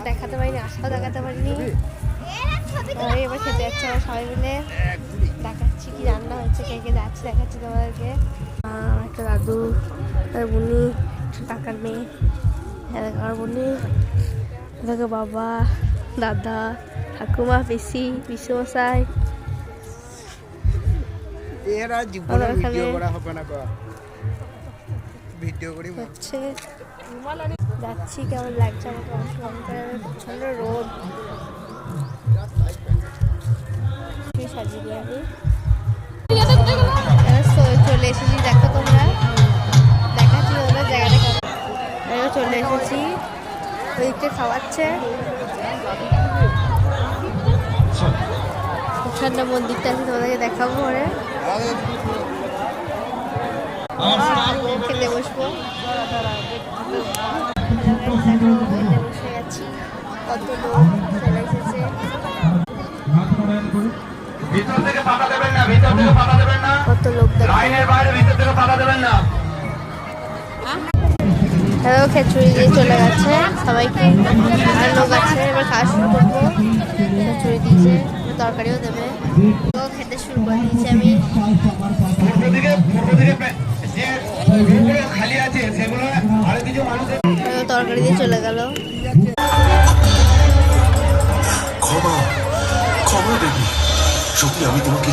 দেখাতে পারিনি, আশাও দেখাতে পারিনি। এবার খেতে যাচ্ছে আমরা সবাই মিলে, দেখাচ্ছি কি রান্না হচ্ছে, কে কে যাচ্ছে দেখাচ্ছি তোমাদেরকে। একটা দাদু, বুনি, কাকার মেয়ে, আমার বুনি, এদিকে বাবা, দাদা, ঠাকুমা, পিসি, পিসমশাই। যাচ্ছি, কেমন লাগছে আমাকে প্রচন্ড রোদ সাজিয়ে আমি চলে এসেছি। দেখো তোমরা, দেখাচ্ছি তোমরা জায়গাটা কেমন। চলে এসেছি, ওইদিকটা খাওয়াচ্ছে। ওখানটা মন্দিরটা আছে, তোমাদেরকে দেখাবো পরে। খেতে বসবো, বসে গেছি। কত লোক চলে এসেছে। কত লোক খিচুড়ি দিয়ে চলে গেছে সবাইকে, আর লোক আছে। এবার খাওয়া শুরু করবো। খিচুড়ি দিয়েছে, তরকারিও দেবে। তো খেতে শুরু করে দিয়েছি আমি। তরকারি দিয়ে চলে গেল। ক্ষমা দেবী, সত্যি আমি তোমাকে